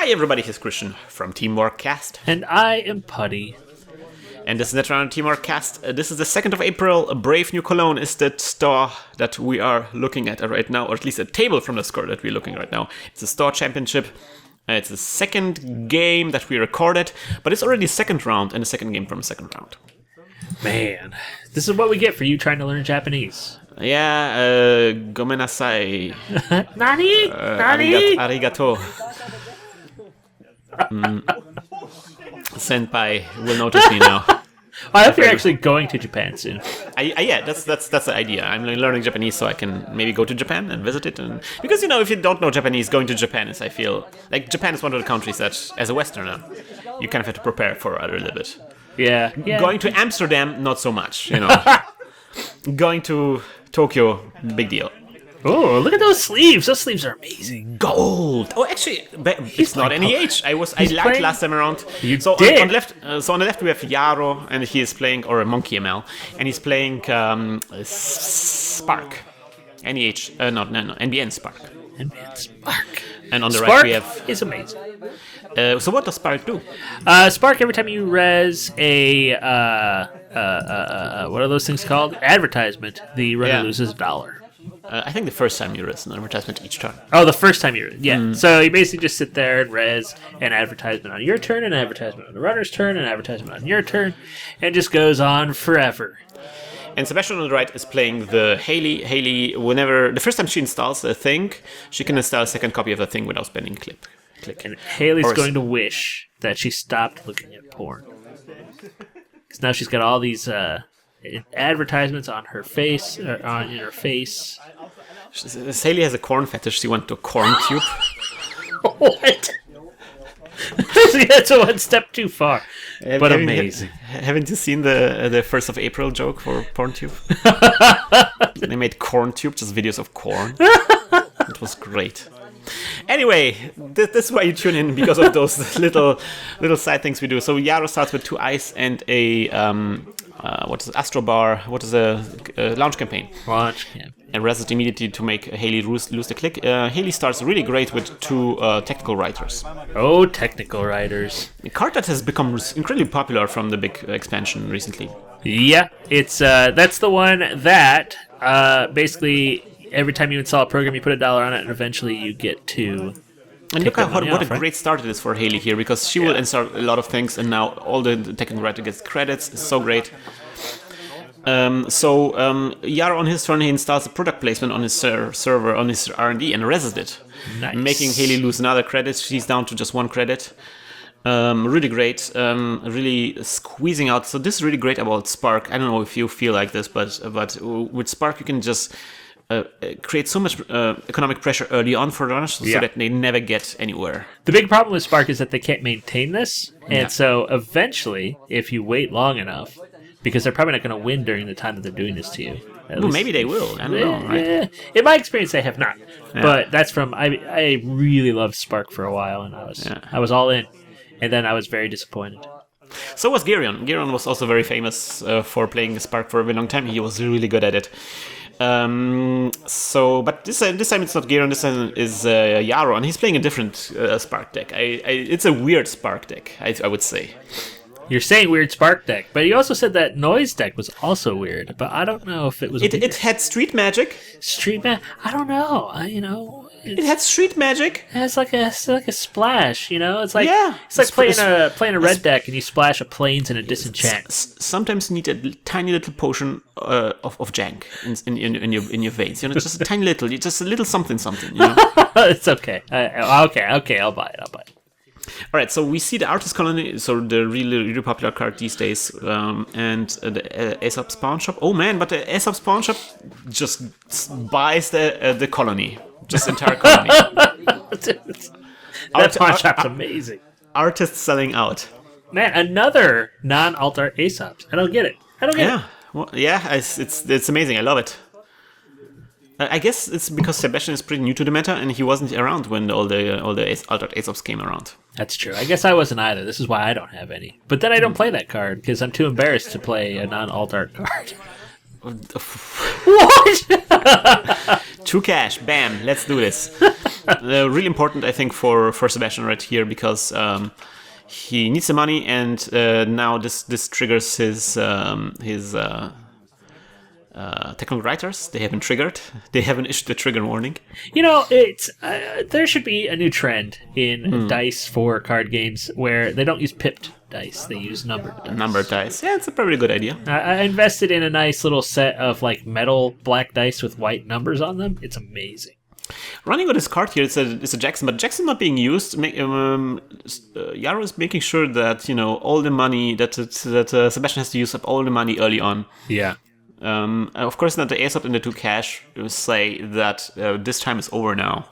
Hi everybody, here's Krystian from TeamworkCast. And I am Putty. And this is Netrunner TeamworkCast. This is the 2nd of April. Brave New Cologne is the store that we are looking at right now, or at least a table from the score that we're looking at right now. It's a store championship. It's the second game that we recorded, but it's already second round and the second game from the second round. Man, this is what we get for you trying to learn Japanese. Yeah, gomenasai. Nani? Nani? Arigato. Senpai will notice me now. I hope you're actually going to Japan soon. Yeah, that's the idea. I'm learning Japanese so I can maybe go to Japan and visit it. And because, if you don't know Japanese, going to Japan is, I feel, like Japan is one of the countries that, as a Westerner, you kind of have to prepare for a little bit. Yeah. Going to Amsterdam, not so much, Going to Tokyo, big deal. Oh, look at those sleeves. Those sleeves are amazing. Gold. Oh, actually, it's not any age. I liked last time around. You did. On the left we have Jaro, and he is playing, or a Monkey ML, and he's playing Spark. NBN Spark. NBN Spark. And on the Spark right we have... is amazing. So what does Spark do? Spark, every time you res a, what are those things called? Advertisement, the runner loses $1. I think the first time you res an advertisement each turn. Oh, the first time you res, yeah. So you basically just sit there and res an advertisement on your turn, an advertisement on the runner's turn, an advertisement on your turn, and it just goes on forever. And Sebastian on the right is playing the Hayley. Hayley, whenever the first time she installs a thing, she can install a second copy of the thing without spending click. And Hayley's going to wish that she stopped looking at porn. Because now she's got all these advertisements on her face, in her face. Hayley has a corn fetish. She went to a corn tube. What? That's one step too far. But amazing. Haven't you seen the 1st of April joke for PornTube? They made corn tube, just videos of corn. It was great. Anyway, this is why you tune in, because of those little side things we do. So Jaro starts with 2 ice and a what is it, Astro Bar? What is a launch campaign? Launch campaign. And rests immediately to make Hayley lose the click. Hayley starts really great with 2 technical writers. Oh, technical writers! A card that has become incredibly popular from the big expansion recently. Yeah, it's that's the one that basically every time you install a program, you put $1 on it, and eventually you get to. And look at what a great start it is for Hayley here, because she will install a lot of things, and now all the technical writer gets credits. It's so great. Jaro on his turn, he installs a product placement on his server, on his R&D, and reses it. Nice. Making Hayley lose another credit. She's down to just 1 credit. Really great. Really squeezing out. So this is really great about Spark. I don't know if you feel like this, but with Spark you can just create so much economic pressure early on for runners so that they never get anywhere. The big problem with Spark is that they can't maintain this, and so eventually, if you wait long enough, because they're probably not going to win during the time that they're doing this to you. Well, maybe they will. I don't know. Right? In my experience, they have not. Yeah. But that's from I really loved Spark for a while, and I was all in, and then I was very disappointed. So was Gerion. Gerion was also very famous for playing Spark for a very long time. He was really good at it. But this time it's not Gerion. This time is Jaro, and he's playing a different Spark deck. It's a weird Spark deck, I would say. You're saying weird Spark deck, but you also said that Noise deck was also weird. But I don't know if it was. It had Street Magic. Street Magic. I don't know. It had Street Magic. It's like a splash. It's like playing a red deck and you splash a plains and a disenchant. Sometimes you need a tiny little potion of jank in your veins. Just a tiny little, just a little something. It's okay. Okay. I'll buy it. All right, so we see the Artist Colony, so the really popular card these days, and the Aesop's Pawn Shop. Oh man, but the Aesop's Pawn Shop just buys the colony, just the entire colony. That pawn shop's amazing. Artists selling out. Man, another non-alt art Aesop's. I don't get it. It's amazing. I love it. I guess it's because Sebastian is pretty new to the meta, and he wasn't around when all the altered Aesops came around. That's true. I guess I wasn't either. This is why I don't have any. But then I don't play that card because I'm too embarrassed to play a non-alt art card. What? 2 cash, bam, let's do this. Really important, I think, for Sebastian right here, because he needs the money, and now this triggers his technical writers. They haven't triggered. They haven't issued a trigger warning. It's there should be a new trend in dice for card games where they don't use pipped dice; they use numbered dice. Numbered dice. Yeah, it's a pretty good idea. I invested in a nice little set of like metal black dice with white numbers on them. It's amazing. Running on this card here, it's a Jackson, but Jackson not being used. Jaro is making sure that all the money that Sebastian has to use up all the money early on. Yeah. Of course, not the Aesop and the 2 cash say that this time is over now.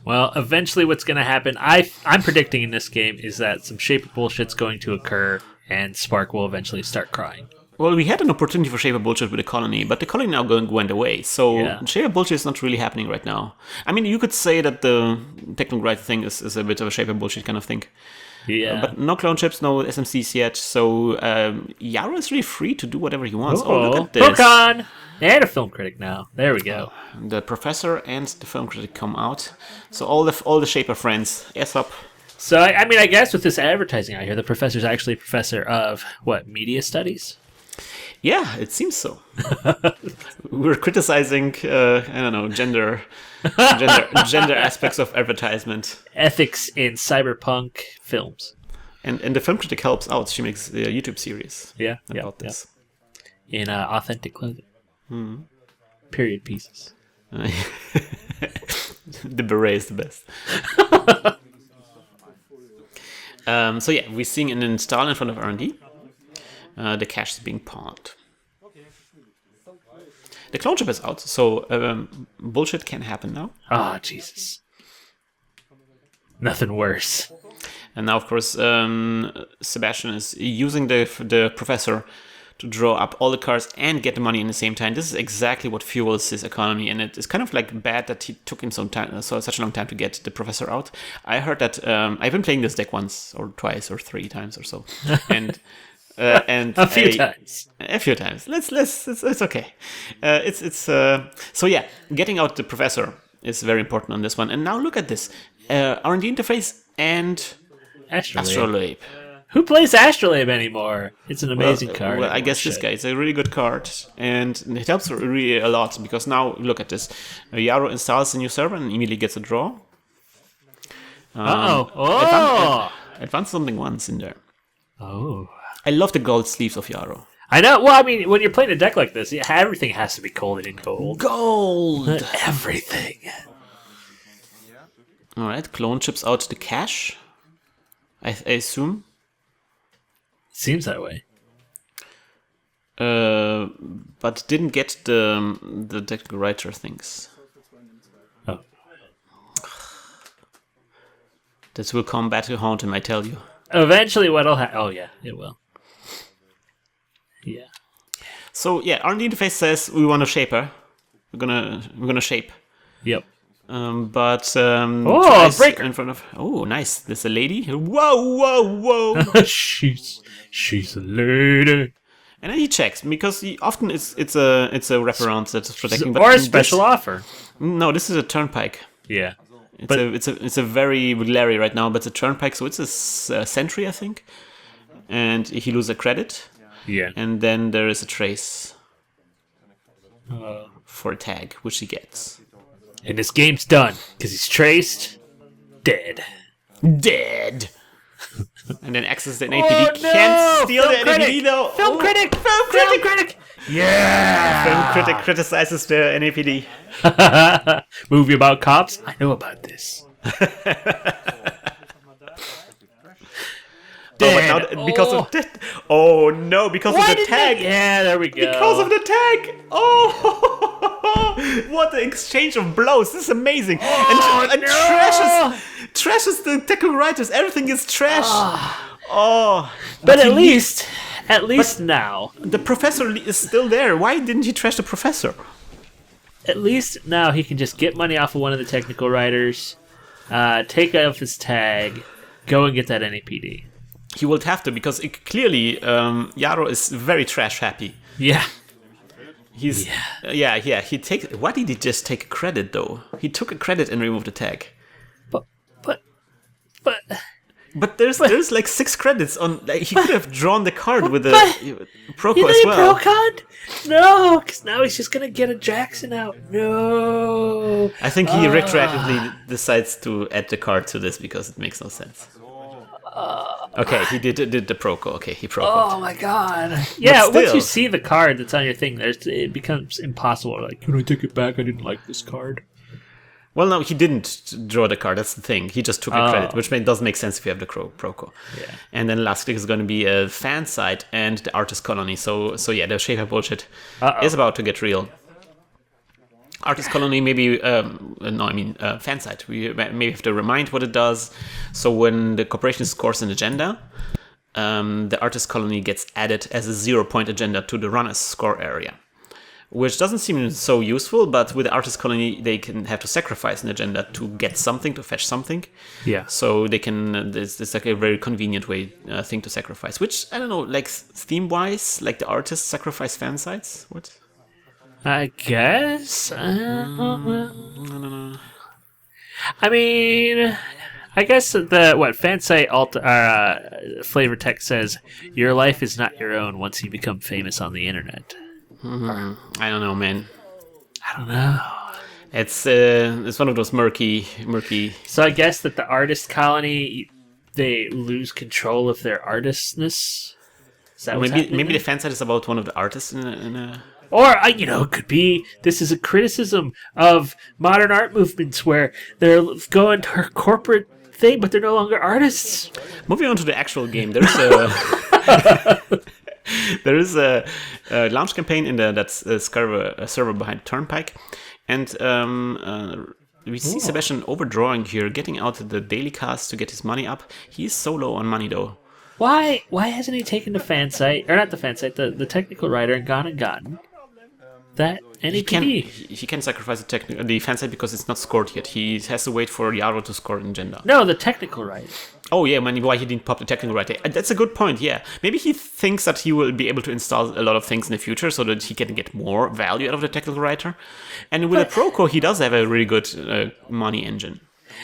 Well, eventually, what's going to happen? I'm predicting in this game is that some shape of bullshit's going to occur, and Spark will eventually start crying. Well, we had an opportunity for Shape of Bullshit with the colony, but the colony now went away. So Shape of Bullshit is not really happening right now. I mean, you could say that the technical right thing is a bit of a Shape of Bullshit kind of thing. Yeah. But no clone chips, no SMCs yet. So Jaro is really free to do whatever he wants. Oh, look at this. Pokon! And a film critic now. There we go. The professor and the film critic come out. So all the Shaper friends. Aesop. So, I mean, I guess with this advertising out here, the professor's actually a professor of, media studies? Yeah, it seems so. We're criticizing, gender aspects of advertisement. Ethics in cyberpunk films. And the film critic helps out. She makes a YouTube series about this. In authentic clothing. Period pieces. The beret is the best. We're seeing an install in front of R&D. The cash is being pawned. The clone chip is out, so bullshit can happen now. Oh, Jesus. Nothing worse. And now, of course, Sebastian is using the professor to draw up all the cards and get the money in the same time. This is exactly what fuels his economy, and it is kind of like bad that he took him such a long time to get the professor out. I heard that I've been playing this deck once or twice or 3 times or so, and a few times. It's okay. Getting out the professor is very important on this one. And now look at this, R&D interface and Astrolabe. Who plays Astrolabe anymore? It's an amazing card. Well, I guess this guy is a really good card, and it helps really a lot, because now look at this. Jaro installs a new server and immediately gets a draw. Advance something once in there. Oh. I love the gold sleeves of Jaro. I know. Well, I mean, when you're playing a deck like this, everything has to be coded in gold. Gold! Everything. Alright, clone chips out the cash, I assume. Seems that way. But didn't get the technical writer things. Oh. This will come back to haunt him, I tell you. Eventually what'll happen... Oh, yeah, it will. Yeah. So, R&D interface says we want a shaper. We're gonna shape. Yep. Breaker in front of. Oh, nice. There's a lady. Whoa! she's a lady. And then he checks, because often it's a wraparound that's protecting. Or a special offer. No, this is a turnpike. Yeah. It's a very Larry right now, but it's a turnpike, so it's a sentry, I think. And he loses a credit. Yeah. And then there is a trace for a tag, which he gets. And this game's done, because he's traced, dead. And then access the NAPD. Can't steal the NAPD, though. Film critic! Yeah! Film critic criticizes the NAPD. Movie about cops? I know about this. Because of that. Oh no, because of the tag. Yeah, there we go. Because of the tag. Oh, what an exchange of blows. This is amazing. And trashes the technical writers. Everything is trash. But at least now. The professor is still there. Why didn't he trash the professor? At least now he can just get money off of one of the technical writers, take off his tag, go and get that NAPD. He will have to, because clearly Jaro is very trash happy. Yeah. He's yeah. He take. Why did he just take a credit though? He took a credit and removed the tag. But there's like 6 credits on. Like, he could have drawn the card with the Proco as well. Pro card? No, because now he's just gonna get a Jackson out. No. I think he retroactively decides to add the card to this because it makes no sense. Okay, he did the Proco. Okay, he Proco. Oh my god. Yeah, once you see the card that's on your thing, it becomes impossible. Like, can I take it back? I didn't like this card. Well, no, he didn't draw the card. That's the thing. He just took a credit, which doesn't make sense if you have the Proco. Yeah. And then last click is going to be a fan site and the artist colony. So yeah, the Shaper bullshit is about to get real. Artist colony, maybe fan site. We maybe have to remind what it does. So when the corporation scores an agenda, the artist colony gets added as a 0-point agenda to the runner's score area. Which doesn't seem so useful, but with the artist colony, they can have to sacrifice an agenda to get something, to fetch something. Yeah. So they can. It's like a very convenient thing to sacrifice. Which I don't know, like theme-wise, like the artists sacrifice fan sites. What? I guess. I don't know. I mean, I guess fan site flavor text says your life is not your own once you become famous on the internet. I don't know, man. I don't know. It's one of those murky. So I guess that the artist colony, they lose control of their artistness. Is that maybe the fan site is about one of the artists in a... Or it could be this is a criticism of modern art movements where they're going to a corporate thing, but they're no longer artists. Moving on to the actual game, there's there is a launch campaign that's a server behind Turnpike, and we see Sebastian overdrawing here, getting out the daily cast to get his money up. He's so low on money though. Why hasn't he taken the fan site, or not the fan site, the technical writer and gotten that NEPD? He can sacrifice the fan site because it's not scored yet. He has to wait for Jaro to score an agenda. No, the technical writer. Oh yeah, why he didn't pop the technical writer? That's a good point. Yeah, maybe he thinks that he will be able to install a lot of things in the future, so that he can get more value out of the technical writer. And with a Proco, he does have a really good money engine.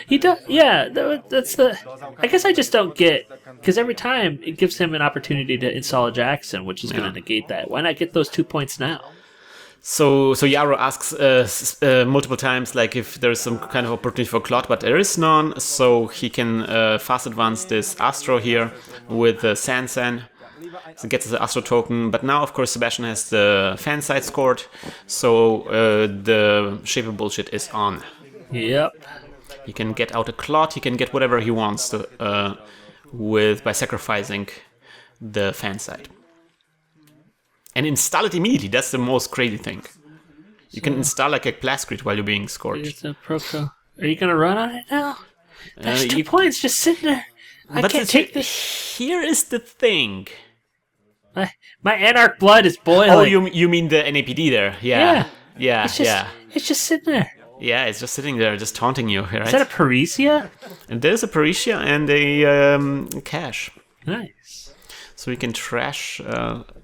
He does. Yeah, that's the. I guess I just don't get, because every time it gives him an opportunity to install a Jackson, which is going to negate that. Why not get those 2 points now? So Jaro asks multiple times, like, if there's some kind of opportunity for Clot, but there is none. So he can fast advance this Astro here with Sansan. So gets the Astro token. But now, of course, Sebastian has the fan site scored. So the Shaper bullshit is on. Yep. He can get out a Clot. He can get whatever he wants to, by sacrificing the fan site. And install it immediately. That's the most crazy thing. You can install like a Plascrete while you're being scorched. It's a Proco. Are you going to run on it now? That's 2 points just sitting there. I can't take this. Here is the thing. My Anarch blood is boiling. Oh, you mean the NAPD there? Yeah. It's just sitting there. Yeah, it's just sitting there, just taunting you, right? Is that a Parisia? And there's a Parisia and a cash. Nice. So we can trash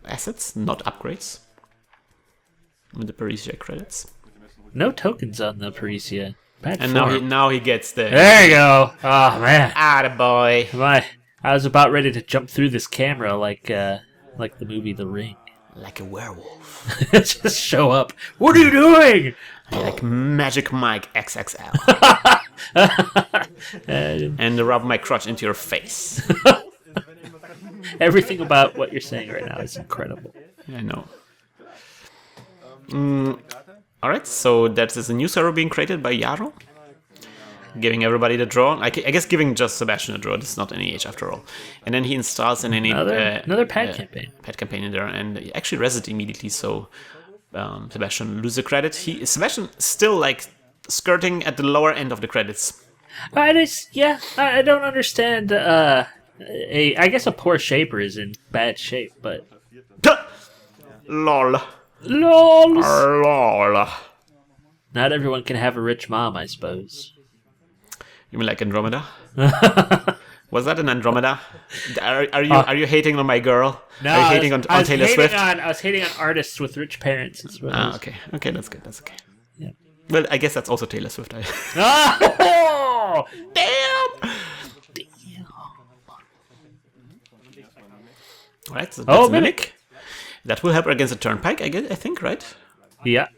assets, not upgrades, with the Parisia credits. No tokens on the Parisia. And now he gets the... There you go. Oh, man. Attaboy. I was about ready to jump through this camera like the movie The Ring. Like a werewolf. Just show up. What are you doing? Like Magic Mike XXL. And rub my crotch into your face. Everything about what you're saying right now is incredible. I know. Alright, so that is a new server being created by Jaro. Giving everybody the draw. I guess giving just Sebastian a draw. This is not an EH after all. And then he installs another pad campaign. Pad campaign in there, and he actually res it immediately, so Sebastian loses a credit. Sebastian still like skirting at the lower end of the credits. I don't understand. I guess a poor shaper is in bad shape, but lol. Not everyone can have a rich mom, I suppose. You mean like Andromeda? Was that an Andromeda? Are you hating on my girl? No, are you hating on Taylor Swift? I was hating on artists with rich parents. Okay, that's good. That's okay. Yeah. Well, I guess that's also Taylor Swift. Oh, Damn! All right, so that's Mimic. That will help her against a Turnpike, I think, right? Yeah.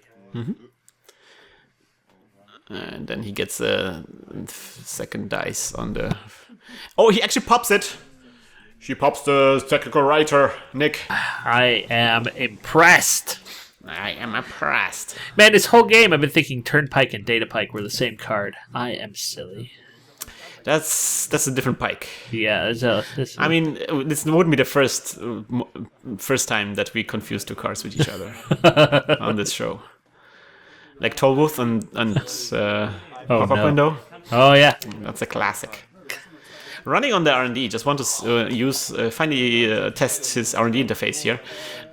And then he gets a second dice on the... Oh, he actually pops it! She pops the technical writer, Nick. I am impressed. Man, this whole game I've been thinking Turnpike and Data Pike were the same card. I am silly. That's a different pike. Yeah, I mean, this wouldn't be the first time that we confuse two cards with each other on this show. Like Tollbooth and Pop-Up Window. Oh, yeah. That's a classic. Running on the R&D, just want to finally test his R&D interface here.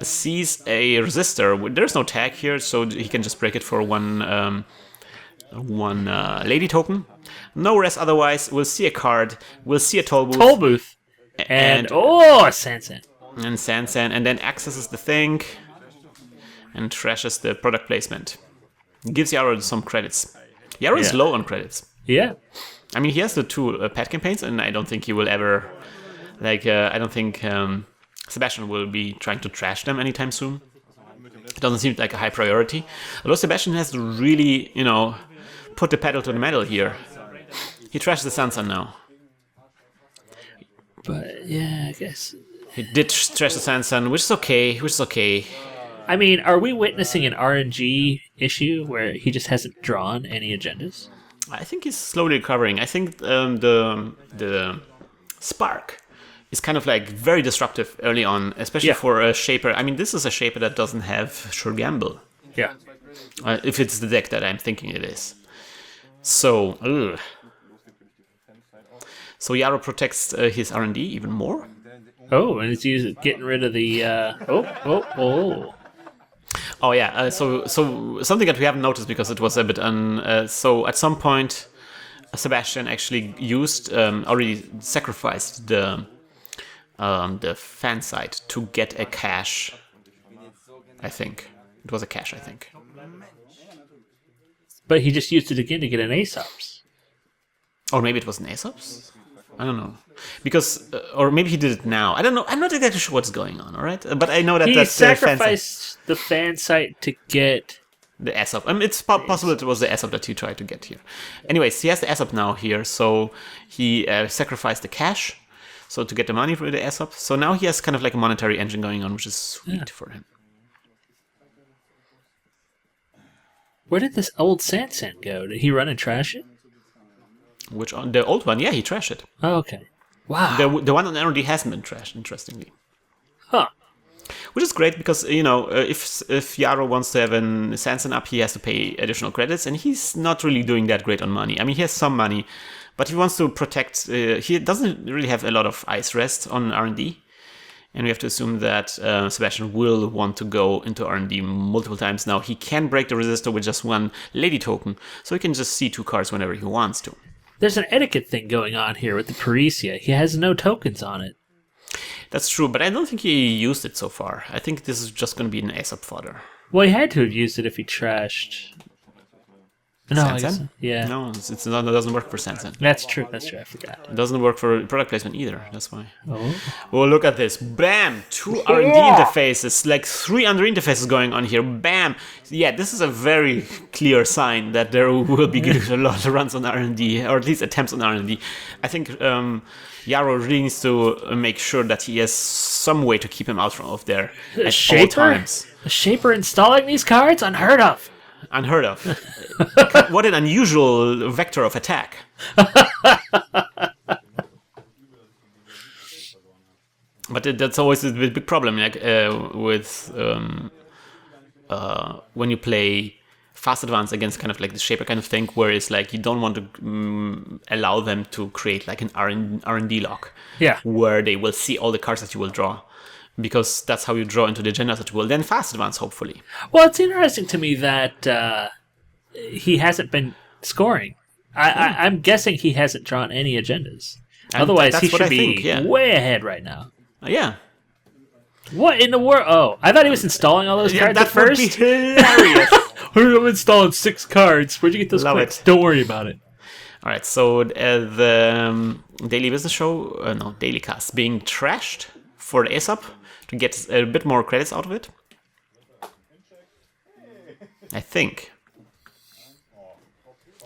Sees a resistor. There's no tag here, so he can just break it for one lady token. No rest otherwise. We'll see a card. We'll see a Tollbooth. And Sansan. And Sansan. And then accesses the thing and trashes the product placement. Gives Jaro some credits. Jaro is low on credits. Yeah. I mean, he has the two pet campaigns, and I don't think he will ever... I don't think Sebastian will be trying to trash them anytime soon. It doesn't seem like a high priority. Although Sebastian has to really, put the pedal to the metal here. He trashed the Sansan now. But, yeah, I guess... He did trash the Sansan, which is okay. I mean, are we witnessing an RNG issue where he just hasn't drawn any agendas? I think he's slowly recovering. I think the Spark is kind of like very disruptive early on, especially for a Shaper. I mean, this is a Shaper that doesn't have Sure Gamble. Yeah. If it's the deck that I'm thinking it is. So Jaro protects his R&D even more. Oh, and it's getting rid of the... Oh yeah, so something that we haven't noticed because it was a bit so at some point Sebastian actually already sacrificed the fan site to get a cache. I think it was a cache. But he just used it again to get an Aesop's. Or maybe it was an Aesop's. I don't know. Because, or maybe he did it now. I don't know. I'm not exactly sure what's going on, all right? But I know that he that's sacrificed the fan site to get the Aesop. I mean, it's possible it was the Aesop that he tried to get here. Anyways, he has the Aesop now here, so he sacrificed the cash, so to get the money for the Aesop. So now he has kind of like a monetary engine going on, which is sweet for him. Where did this old Sansan go? Did he run and trash it? Which on the old one? Yeah, he trashed it. Oh, okay. Wow. The one on NRD hasn't been trashed, interestingly. Huh. Which is great because, if Jaro wants to have an Sansan up, he has to pay additional credits, and he's not really doing that great on money. I mean, he has some money, but he wants to protect... he doesn't really have a lot of ice rest on R&D, and we have to assume that Sebastian will want to go into R&D multiple times now. He can break the resistor with just one lady token, so he can just see two cards whenever he wants to. There's an etiquette thing going on here with the Parisia. He has no tokens on it. That's true, but I don't think he used it so far. I think this is just going to be an Aesop fodder. Well, he had to have used it if he trashed. No, Sansan? Yeah. No, it doesn't work for Sansan. That's true. I forgot. It doesn't work for product placement either. That's why. Oh. Well, look at this. Bam! 2 R&D interfaces. Like 3 R&D interfaces going on here. Bam! Yeah, this is a very clear sign that there will be a lot of runs on R&D, or at least attempts on R&D. I think Jaro really needs to make sure that he has some way to keep him out of there at all times. A Shaper installing these cards? Unheard of. Unheard of. What an unusual vector of attack. But that's always a big problem, like with when you play fast advance against kind of like the Shaper kind of thing, where it's like you don't want to allow them to create like an R&D lock, where they will see all the cards that you will draw. Because that's how you draw into the agendas that you will then fast advance, hopefully. Well, it's interesting to me that he hasn't been scoring. I'm guessing he hasn't drawn any agendas. And Otherwise, that's he what should I be think, yeah. way ahead right now. Yeah. What in the world? Oh, I thought he was installing all those cards that at first. would be hilarious. I'm installing 6 cards. Where'd you get those Love clicks? it. Don't worry about it. All right, so the Daily Business Show, Daily Cast, being trashed for the ASAP to get a bit more credits out of it. I think.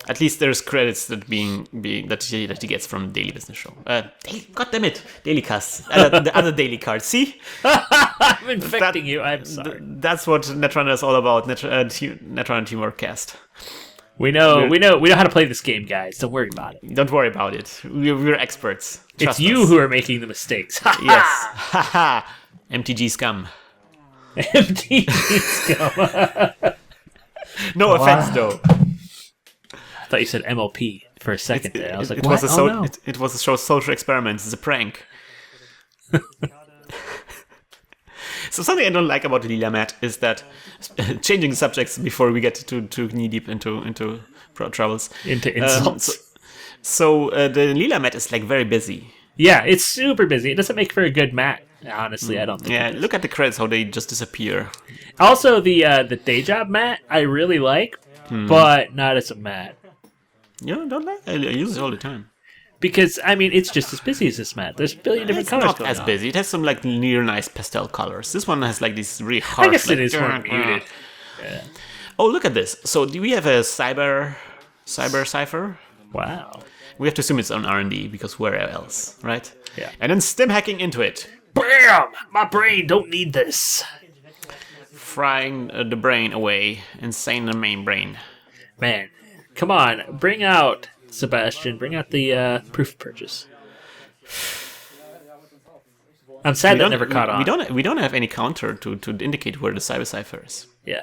At least there's credits that that he gets from Daily Business Show. God damn it, Daily Cast, the other daily card. See, I'm infecting you. I'm sorry. That's what Netrunner is all about. Netrunner Teamwork Cast. We know how to play this game, guys. Don't worry about it. Don't worry about it. We're experts. Trust It's you us. who are making the mistakes. Yes. Haha. MTG scum. MTG scum. No offense, though. I thought you said MLP for a second there. I was like, it what? was No. it was a social experiment. It's a prank. So something I don't like about the Lila Mat is that changing subjects before we get too knee deep into troubles. Into insults. The Lila Mat is like very busy. Yeah, it's super busy. It doesn't make for a good mat. Honestly, I don't think. Yeah, look at the credits, how they just disappear. Also, the day job mat I really like, but not as a mat. You don't like? I use it all the time. Because, I mean, it's just as busy as this mat. There's a billion different It's colors not going as on. busy. It has some like near nice pastel colors. This one has like these really harsh. I guess like, it is more muted. Yeah. Oh, look at this. So do we have a cyber cipher? Wow. We have to assume it's on R&D because where else, right? Yeah. And then stim hacking into it, Bam! My brain don't need this. frying the brain away, insane the main brain. Man, come on. Bring out, Sebastian, bring out the proof of purchase. I'm sad that never caught on. We don't have any counter to indicate where the cyber cipher is. Yeah.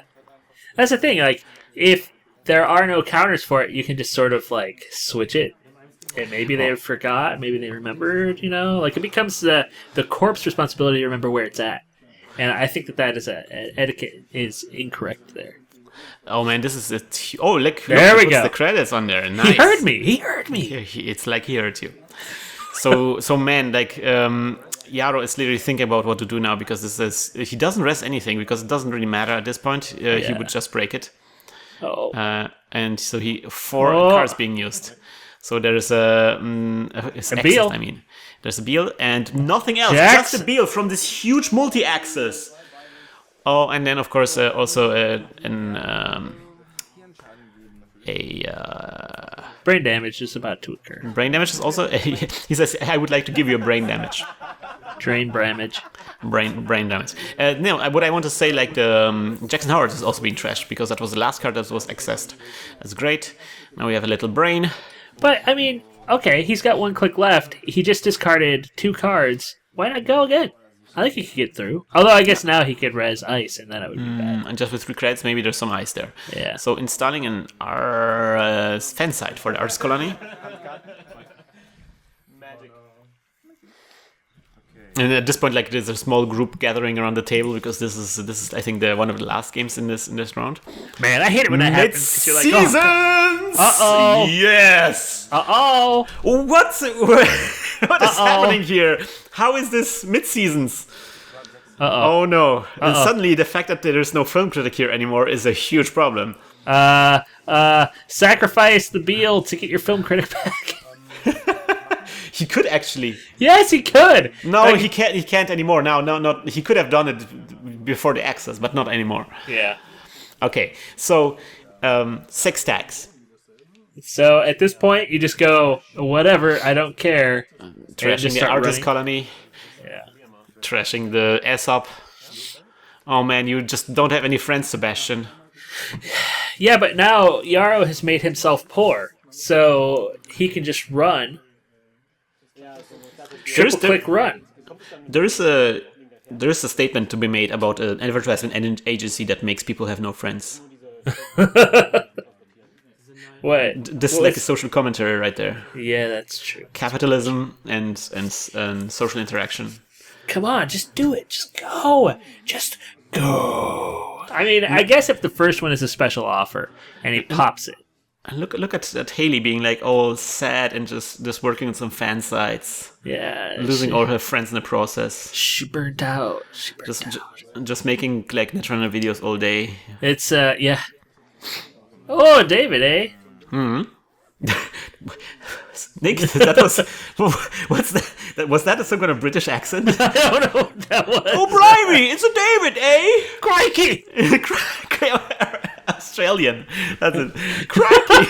That's the thing. Like, if there are no counters for it, you can just sort of, like, switch it. And maybe they forgot, maybe they remembered, you know? Like, it becomes the corp's responsibility to remember where it's at. And I think that is etiquette is incorrect there. Oh man, this is it. Oh, look, There we puts go. the credits on there. Nice. He heard me. He heard me. It's like he heard you. So man, like Jaro is literally thinking about what to do now because he doesn't rest anything because it doesn't really matter at this point. He would just break it. Oh. And so four cards being used. So there is a Beal. I mean, there's a Beal and nothing else. Jax. Just a Beal from this huge multi-axis. Oh, and then of course also Brain damage is about to occur. brain damage is also. He says, "I would like to give you a brain damage." Drain damage. Brain damage. No, what I want to say, like the Jackson Howard is also being trashed because that was the last card that was accessed. That's great. Now we have a little brain. But, I mean, okay, he's got 1 click left. He just discarded 2 cards. Why not go again? I think he could get through. Although I guess now he could res ice, and then it would be bad. And just with 3 credits, maybe there's some ice there. Yeah. So installing an fan site for the artist colony. And at this point, like there's a small group gathering around the table because this is I think one of the last games in this round. Man, I hate it when that happens. 'Cause you're like, oh, Seasons. Uh-oh. Yes. uh-oh. What is happening here? How is this mid-seasons? Uh-oh. Oh no! And suddenly, the fact that there is no film critic here anymore is a huge problem. Sacrifice the Beal to get your film critic back. He could actually. Yes, he could. No, Like- he can't. He can't anymore. Now, not. He could have done it before the access, but not anymore. Yeah. Okay, so 6 stacks. So at this point, you just go, whatever, I don't care. and Trashing just the start artist running. colony. Yeah. Trashing the ASAP. Oh man, you just don't have any friends, Sebastian. Yeah, but now Jaro has made himself poor, so he can just run. Triple click run. There is a statement to be made about an advertisement agency that makes people have no friends. What? This is like a social commentary right there. Yeah, that's true. Capitalism and social interaction. Come on, just do it. Just go. Just go. I mean, I guess if the first one is a special offer and he pops it, Look at Hayley being like all sad and just working on some fan sites. Yeah. Losing all her friends in the process. She burnt out. Just making like Netrunner videos all day. It's yeah. Oh, David, eh? Nick, that was what's that? Was that some kind of British accent? I don't know what that was. Oh, blimey, it's a David, eh? Crikey! Australian. That's it. Crikey.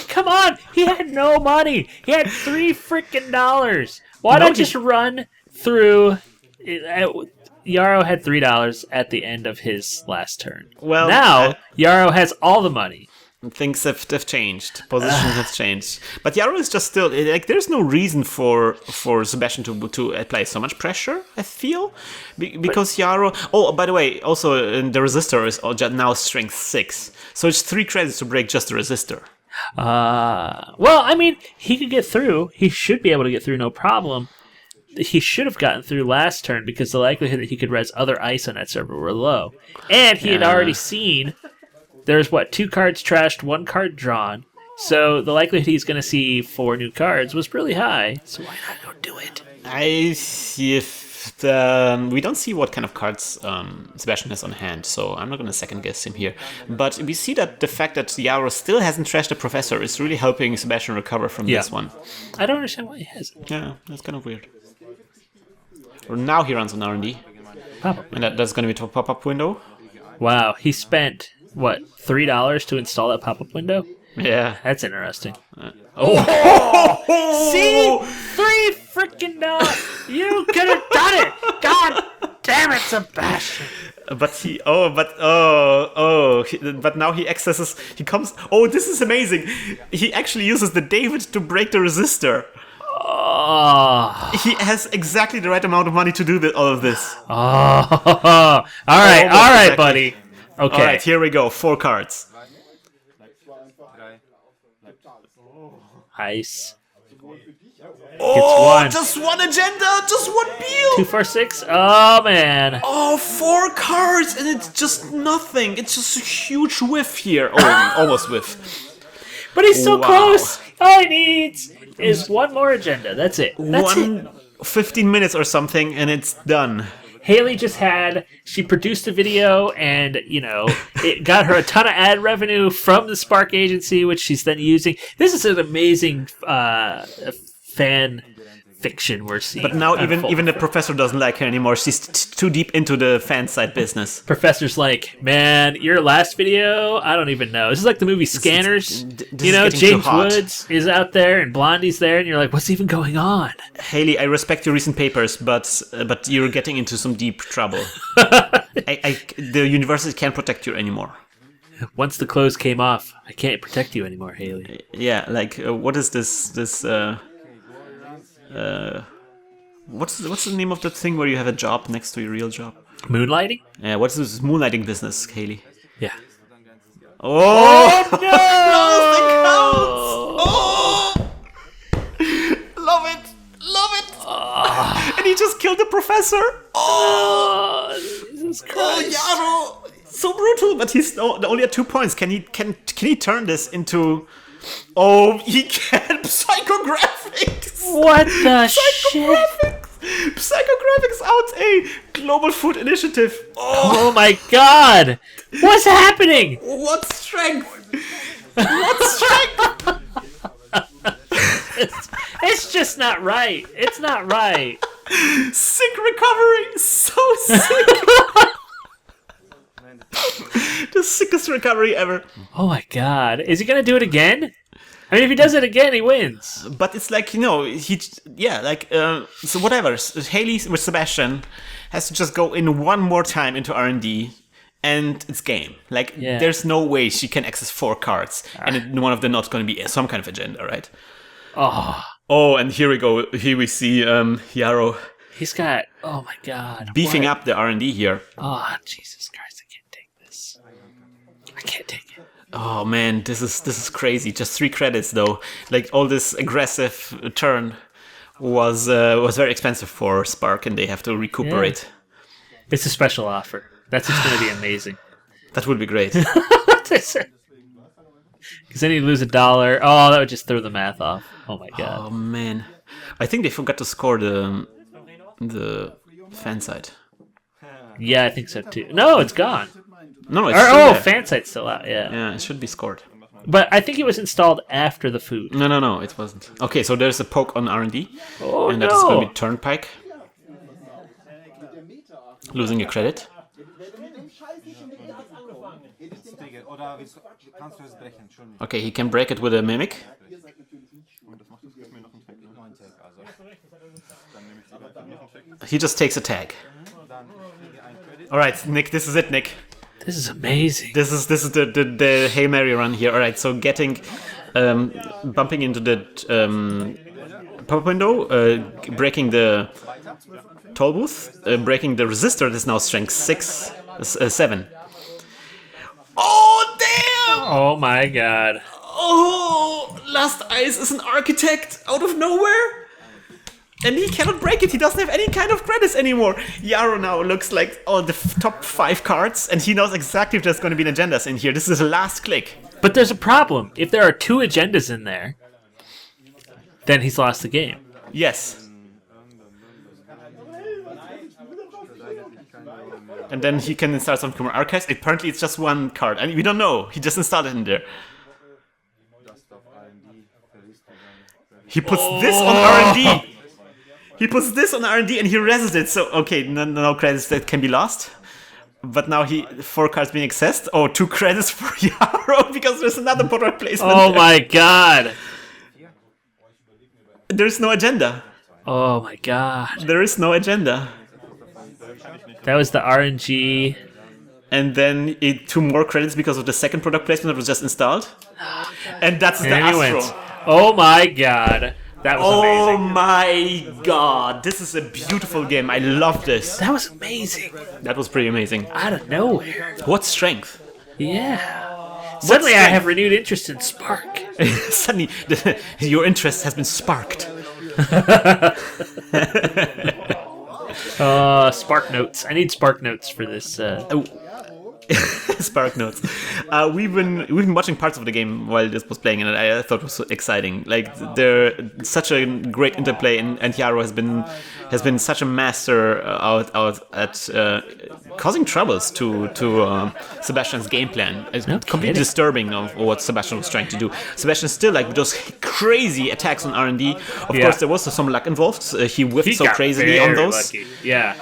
Come on, he had no money. He had $3 freaking. Why not just run through? Jaro had $3 at the end of his last turn. Well, now Jaro has all the money. Things have changed. Positions have changed. But Jaro is just still like. There's no reason for Sebastian to apply so much pressure. I feel because Jaro. Oh, by the way, also the resistor is now strength 6, so it's 3 credits to break just the resistor. Well, I mean, he could get through. He should be able to get through, no problem. He should have gotten through last turn because the likelihood that he could res other ice on that server were low, and he had already seen. There's 2 cards trashed, 1 card drawn. So the likelihood he's going to see 4 new cards was really high. So why not go do it? I see if we don't see what kind of cards Sebastian has on hand, so I'm not going to second guess him here. But we see that the fact that Jaro still hasn't trashed the Professor is really helping Sebastian recover from this one. I don't understand why he hasn't. Yeah, that's kind of weird. Well, now he runs on R&D. Pop-up. And that's going to be a pop-up window. Wow, he spent... $3 to install that pop-up window? Yeah. That's interesting. See? $3 freaking. You could have done it! God damn it, Sebastian! But now he accesses. He comes. Oh, this is amazing! He actually uses the David to break the resistor. Oh. He has exactly the right amount of money to do all of this. Oh. All right, exactly. Buddy. Okay. All right, here we go. 4 cards. Ice. Oh, just one agenda, just one peel. 2, 4, 6. Oh man. Oh, 4 cards, and it's just nothing. It's just a huge whiff here. Oh, almost whiff. But he's so close. All he needs is 1 more agenda. That's it. 15 minutes or something, and it's done. Hayley she produced a video and, it got her a ton of ad revenue from the Spark agency, which she's then using. This is an amazing fan fiction we're seeing. But now even the professor doesn't like her anymore. She's too deep into the fan side business. Professor's like, man, your last video, I don't even know. This is like the movie Scanners. James Woods is out there and Blondie's there, and you're like, what's even going on? Hayley, I respect your recent papers, but you're getting into some deep trouble. The university can't protect you anymore. Once the clothes came off, I can't protect you anymore, Hayley. Yeah, what is this what's the name of that thing where you have a job next to your real job? Moonlighting? Yeah, what's this moonlighting business, Hayley? Yeah. Oh no! Love it! And he just killed the professor. Oh, Jesus Christ! Oh, Jaro, so brutal. But he's only at 2 points. Can he turn this into? Oh, he can! Psychographics! What the shit? Psychographics out a global food initiative. Oh my god! What's happening? What strength? It's just not right. It's not right. Sick recovery! So sick! The sickest recovery ever. Oh my god. Is he gonna do it again? I mean, if he does it again, he wins. But it's like, so whatever. Hayley with Sebastian has to just go in one more time into R&D, and it's game. There's no way she can access 4 cards, and one of them not going to be some kind of agenda, right? Oh, and here we go. Here we see Jaro. He's got, oh my god. Beefing up the R&D here. Oh, Jesus Christ, I can't take this. I can't take it. Oh man, this is crazy. Just 3 credits though. All this aggressive turn was very expensive for Spark, and they have to recuperate. Yeah. It's a special offer. That's just going to be amazing. That would be great. Because then you lose $1. Oh, that would just throw the math off. Oh my god. Oh man, I think they forgot to score the fan side. Yeah, I think so too. No, it's gone. No, it's still there. fan site's still out. Yeah. Yeah, it should be scored. But I think it was installed after the food. No, it wasn't. Okay, so there's a poke on R&D, Oh and that's going to be Turnpike losing a credit. Okay, he can break it with a mimic. He just takes a tag. All right, Nick, this is it, Nick. This is amazing. This is the Hail Mary run here. All right, so bumping into the pop-up window, breaking the toll booth, breaking the resistor. That's now strength 7. Oh damn! Oh my god. Oh, Last Ice is an architect out of nowhere. And he cannot break it. He doesn't have any kind of credits anymore. Jaro now looks like the top 5 cards, and he knows exactly if there's going to be agendas in here. This is his last click. But there's a problem. If there are 2 agendas in there, then he's lost the game. Yes. And then he can install some Kumar Archives. Apparently it's just 1 card. And we don't know. He just installed it in there. He puts this on R&D. He puts this on R&D and he reses it. So, okay, no credits that can be lost. But now 4 cards being accessed. Oh, 2 credits for Jaro because there's another product placement. Oh my god. There's no agenda. Oh my god. There is no agenda. That was the RNG. And then 2 more credits because of the second product placement that was just installed. And that's the Astro. Oh my god. That was amazing. Oh my god. This is a beautiful game. I love this. That was amazing. That was pretty amazing. Out of nowhere. What strength? Yeah. Suddenly I have renewed interest in Spark. Suddenly your interest has been sparked. Spark notes. I need Spark notes for this. Spark notes. We've been watching parts of the game while this was playing, and I thought it was so exciting. Like they're such a great interplay, and Jaro has been such a master out at causing troubles to Sebastian's game plan. It's completely disturbing of what Sebastian was trying to do. Sebastian still like those crazy attacks on R&D. Of course, there was some luck involved. He whiffed so crazily on those. Lucky. Yeah.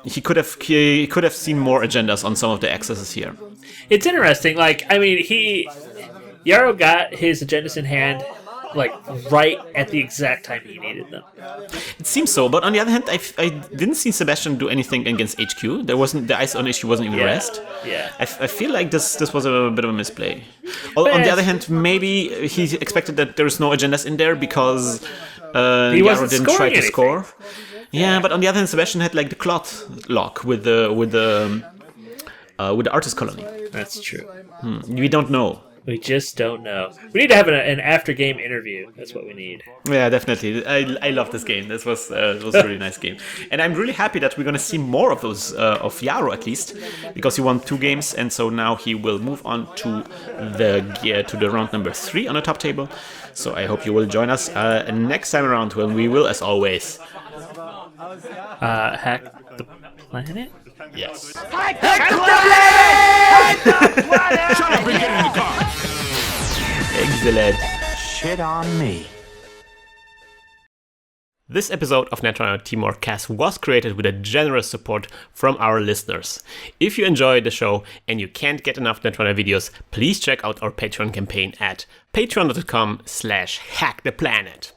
He could have seen more agendas on some of the accesses here. It's interesting. Like, I mean, Jaro got his agendas in hand, like right at the exact time he needed them. It seems so, but on the other hand, I didn't see Sebastian do anything against HQ. There wasn't the ice on HQ wasn't even rest. Yeah. I feel like this was a bit of a misplay. On the other hand, maybe he expected that there's no agendas in there because Jaro didn't try to score. Yeah, but on the other hand, Sebastian had like the Clot lock with the artist colony. That's true. We don't know. We just don't know. We need to have an after-game interview. That's what we need. Yeah, definitely. I love this game. This was a really nice game, and I'm really happy that we're gonna see more of those of Jaro at least, because he won 2 games, and so now he will move on to the round number 3 on the top table. So I hope you will join us next time around when we will, as always, hack the planet. Yes. Hack the planet! Shut up and get in the car. Excellent. Shit on me. This episode of Netrunner TeamworkCast was created with a generous support from our listeners. If you enjoy the show and you can't get enough Netrunner videos, please check out our Patreon campaign at patreon.com/hacktheplanet.